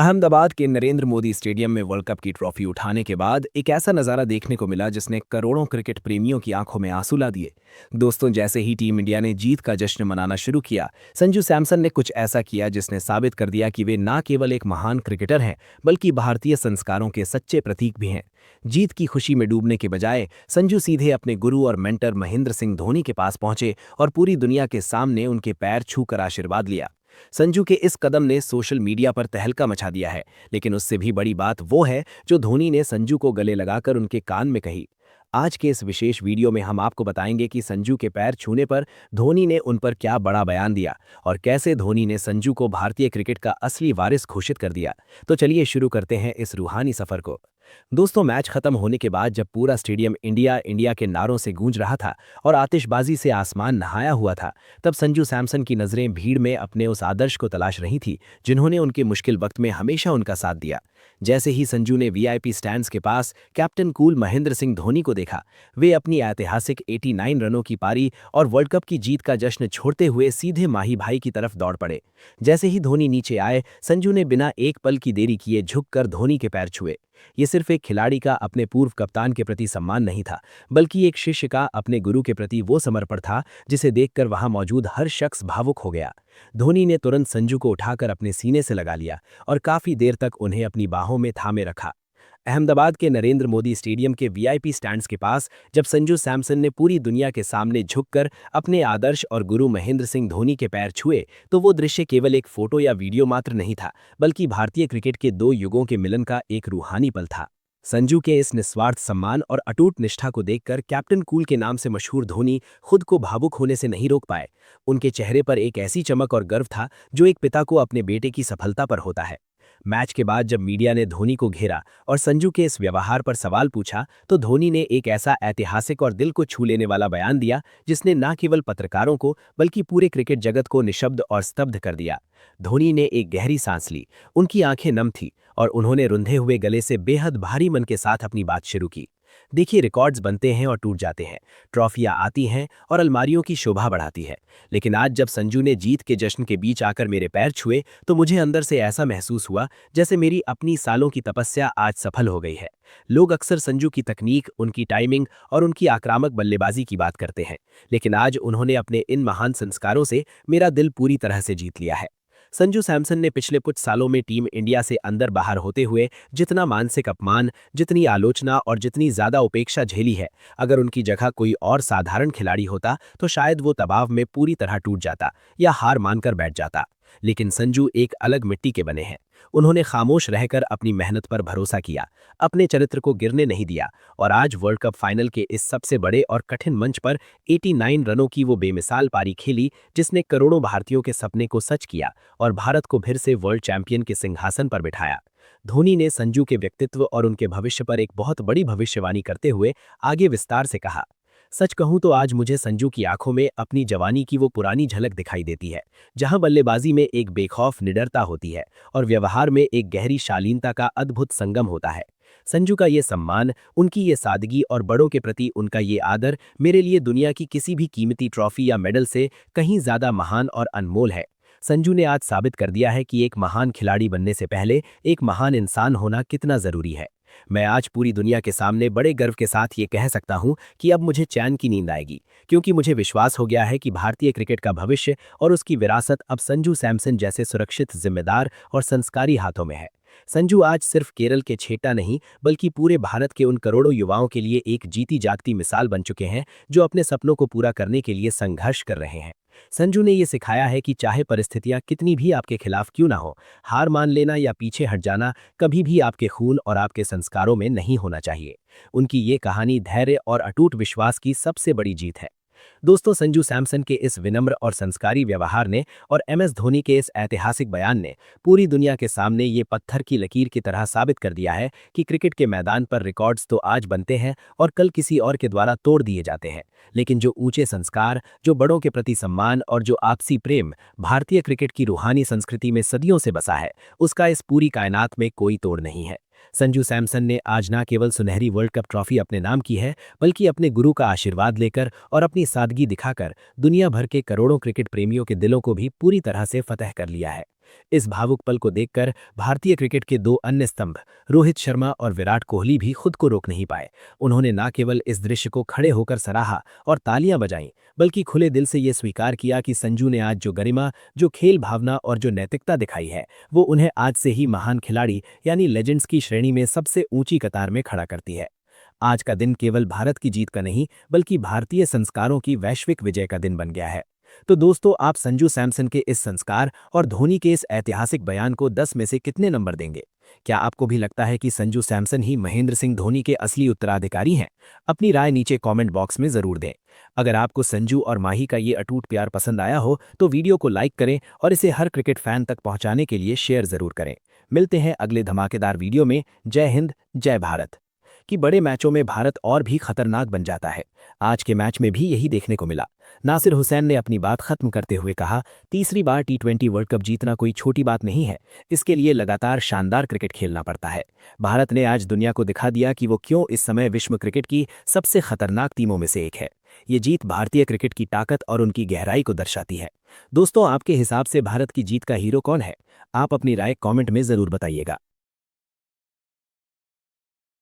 अहमदाबाद के नरेंद्र मोदी स्टेडियम में world cup की ट्रॉफी उठाने के बाद एक ऐसा नज़ारा देखने को मिला जिसने करोड़ों क्रिकेट प्रेमियों की आंखों में आंसू ला दिए। दोस्तों, जैसे ही टीम इंडिया ने जीत का जश्न मनाना शुरू किया, संजू सैमसन ने कुछ ऐसा किया जिसने साबित कर दिया कि वे न केवल एक महान क्रिकेटर हैं बल्कि भारतीय संस्कारों के सच्चे प्रतीक भी हैं। जीत की खुशी में डूबने के बजाय संजू सीधे अपने गुरु और मेंटर महेंद्र सिंह धोनी के पास पहुंचे और पूरी दुनिया के सामने उनके पैर छूकर आशीर्वाद लिया। संजू के इस कदम ने सोशल मीडिया पर तहलका मचा दिया है, लेकिन उससे भी बड़ी बात वो है जो धोनी ने संजू को गले लगाकर उनके कान में कही। आज के इस विशेष वीडियो में हम आपको बताएंगे कि संजू के पैर छूने पर धोनी ने उन पर क्या बड़ा बयान दिया और कैसे धोनी ने संजू को भारतीय क्रिकेट का असली वारिस घोषित कर दिया। तो चलिए शुरू करते हैं इस रूहानी सफर को। दोस्तों, मैच खत्म होने के बाद जब पूरा स्टेडियम इंडिया इंडिया के नारों से गूंज रहा था और आतिशबाजी से आसमान नहाया हुआ था, तब संजू सैमसन की नजरें भीड़ में अपने उस आदर्श को तलाश रही थी जिन्होंने उनके मुश्किल वक्त में हमेशा उनका साथ दिया। जैसे ही संजू ने वीआईपी स्टैंड्स के पास कैप्टन कूल महेंद्र सिंह धोनी को देखा, वे अपनी ऐतिहासिक 89 रनों की पारी और वर्ल्ड कप की जीत का जश्न छोड़ते हुए सीधे माही भाई की तरफ दौड़ पड़े। जैसे ही धोनी नीचे आए, संजू ने बिना एक पल की देरी किए झुककर धोनी के पैर छुए। ये सिर्फ एक खिलाड़ी का अपने पूर्व कप्तान के प्रति सम्मान नहीं था, बल्कि एक शिष्य का अपने गुरु के प्रति वो समर्पण था जिसे देखकर वहां मौजूद हर शख्स भावुक हो गया। धोनी ने तुरंत संजू को उठाकर अपने सीने से लगा लिया और काफी देर तक उन्हें अपनी बाहों में थामे रखा। अहमदाबाद के नरेंद्र मोदी स्टेडियम के वीआईपी स्टैंड्स के पास जब संजू सैमसन ने पूरी दुनिया के सामने झुककर अपने आदर्श और गुरु महेंद्र सिंह धोनी के पैर छुए, तो वो दृश्य केवल एक फोटो या वीडियो मात्र नहीं था, बल्कि भारतीय क्रिकेट के दो युगों के मिलन का एक रूहानी पल था। संजू के इस निस्वार्थ सम्मान और अटूट निष्ठा को देखकर कैप्टन कूल के नाम से मशहूर धोनी खुद को भावुक होने से नहीं रोक पाए। उनके चेहरे पर एक ऐसी चमक और गर्व था जो एक पिता को अपने बेटे की सफलता पर होता है। मैच के बाद जब मीडिया ने धोनी को घेरा और संजू के इस व्यवहार पर सवाल पूछा, तो धोनी ने एक ऐसा ऐतिहासिक और दिल को छू लेने वाला बयान दिया जिसने न केवल पत्रकारों को बल्कि पूरे क्रिकेट जगत को निशब्द और स्तब्ध कर दिया। धोनी ने एक गहरी सांस ली, उनकी आंखें नम थी और उन्होंने रुंधे हुए गले से बेहद भारी मन के साथ अपनी बात शुरू की। देखिए, रिकॉर्ड्स बनते हैं और टूट जाते हैं, ट्रॉफियां आती हैं और अलमारियों की शोभा बढ़ाती है, लेकिन आज जब संजू ने जीत के जश्न के बीच आकर मेरे पैर छुए, तो मुझे अंदर से ऐसा महसूस हुआ जैसे मेरी अपनी सालों की तपस्या आज सफल हो गई है। लोग अक्सर संजू की तकनीक, उनकी टाइमिंग और उनकी आक्रामक बल्लेबाजी की बात करते हैं, लेकिन आज उन्होंने अपने इन महान संस्कारों से मेरा दिल पूरी तरह से जीत लिया है। संजू सैमसन ने पिछले कुछ सालों में टीम इंडिया से अंदर बाहर होते हुए जितना मानसिक अपमान, जितनी आलोचना और जितनी ज्यादा उपेक्षा झेली है, अगर उनकी जगह कोई और साधारण खिलाड़ी होता तो शायद वो दबाव में पूरी तरह टूट जाता या हार मानकर बैठ जाता। लेकिन संजू एक अलग मिट्टी के बने हैं। उन्होंने खामोश रहकर अपनी मेहनत पर भरोसा किया, अपने चरित्र को गिरने नहीं दिया और आज वर्ल्ड कप फाइनल के इस सबसे बड़े और कठिन मंच पर 89 रनों की वो बेमिसाल पारी खेली जिसने करोड़ों भारतीयों के सपने को सच किया और भारत को फिर से वर्ल्ड चैंपियन के सिंहासन पर बिठाया। धोनी ने संजू के व्यक्तित्व और उनके भविष्य पर एक बहुत बड़ी भविष्यवाणी करते हुए आगे विस्तार से कहा, सच कहूं तो आज मुझे संजू की आंखों में अपनी जवानी की वो पुरानी झलक दिखाई देती है, जहां बल्लेबाजी में एक बेखौफ निडरता होती है और व्यवहार में एक गहरी शालीनता का अद्भुत संगम होता है। संजू का ये सम्मान, उनकी ये सादगी और बड़ों के प्रति उनका ये आदर मेरे लिए दुनिया की किसी भी कीमती ट्रॉफी या मेडल से कहीं ज्यादा महान और अनमोल है। संजू ने आज साबित कर दिया है कि एक महान खिलाड़ी बनने से पहले एक महान इंसान होना कितना जरूरी है। मैं आज पूरी दुनिया के सामने बड़े गर्व के साथ ये कह सकता हूं कि अब मुझे चैन की नींद आएगी, क्योंकि मुझे विश्वास हो गया है कि भारतीय क्रिकेट का भविष्य और उसकी विरासत अब संजू सैमसन जैसे सुरक्षित, जिम्मेदार और संस्कारी हाथों में है। संजू आज सिर्फ केरल के छेटा नहीं, बल्कि पूरे भारत के उन करोड़ों युवाओं के लिए एक जीती जागती मिसाल बन चुके हैं जो अपने सपनों को पूरा करने के लिए संघर्ष कर रहे हैं। संजू ने ये सिखाया है कि चाहे परिस्थितियां कितनी भी आपके खिलाफ क्यों ना हो, हार मान लेना या पीछे हट जाना कभी भी आपके खून और आपके संस्कारों में नहीं होना चाहिए। उनकी ये कहानी धैर्य और अटूट विश्वास की सबसे बड़ी जीत है। दोस्तों, संजू सैमसन के इस विनम्र और संस्कारी व्यवहार ने और एमएस धोनी के इस ऐतिहासिक बयान ने पूरी दुनिया के सामने ये पत्थर की लकीर की तरह साबित कर दिया है कि क्रिकेट के मैदान पर रिकॉर्ड्स तो आज बनते हैं और कल किसी और के द्वारा तोड़ दिए जाते हैं, लेकिन जो ऊंचे संस्कार, जो बड़ों के प्रति सम्मान और जो आपसी प्रेम भारतीय क्रिकेट की रूहानी संस्कृति में सदियों से बसा है, उसका इस पूरी कायनात में कोई तोड़ नहीं है। संजू सैमसन ने आज न केवल सुनहरी वर्ल्ड कप ट्रॉफी अपने नाम की है, बल्कि अपने गुरु का आशीर्वाद लेकर और अपनी सादगी दिखाकर दुनिया भर के करोड़ों क्रिकेट प्रेमियों के दिलों को भी पूरी तरह से फतह कर लिया है। इस भावुक पल को देखकर भारतीय क्रिकेट के दो अन्य स्तंभ रोहित शर्मा और विराट कोहली भी खुद को रोक नहीं पाए। उन्होंने न केवल इस दृश्य को खड़े होकर सराहा और तालियां बजाईं, बल्कि खुले दिल से ये स्वीकार किया कि संजू ने आज जो गरिमा, जो खेल भावना और जो नैतिकता दिखाई है, वो उन्हें आज से ही महान खिलाड़ी यानी लेजेंड्स की श्रेणी में सबसे ऊंची कतार में खड़ा करती है। आज का दिन केवल भारत की जीत का नहीं, बल्कि भारतीय संस्कारों की वैश्विक विजय का दिन बन गया है। तो दोस्तों, आप संजू सैमसन के इस संस्कार और धोनी के इस ऐतिहासिक बयान को 10 में से कितने नंबर देंगे? क्या आपको भी लगता है कि संजू सैमसन ही महेंद्र सिंह धोनी के असली उत्तराधिकारी हैं? अपनी राय नीचे कमेंट बॉक्स में जरूर दें। अगर आपको संजू और माही का ये अटूट प्यार पसंद आया हो तो वीडियो को लाइक करें और इसे हर क्रिकेट फैन तक पहुंचाने के लिए शेयर जरूर करें। मिलते हैं अगले धमाकेदार वीडियो में। जय हिंद, जय भारत। कि बड़े मैचों में भारत और भी खतरनाक बन जाता है। आज के मैच में भी यही देखने को मिला। नासिर हुसैन ने अपनी बात खत्म करते हुए कहा, तीसरी बार टी20 वर्ल्ड कप जीतना कोई छोटी बात नहीं है। इसके लिए लगातार शानदार क्रिकेट खेलना पड़ता है। भारत ने आज दुनिया को दिखा दिया कि वो क्यों इस समय विश्व क्रिकेट की सबसे खतरनाक टीमों में से एक है। ये जीत भारतीय क्रिकेट की ताकत और उनकी गहराई को दर्शाती है। दोस्तों, आपके हिसाब से भारत की जीत का हीरो कौन है? आप अपनी राय कमेंट में जरूर बताइएगा।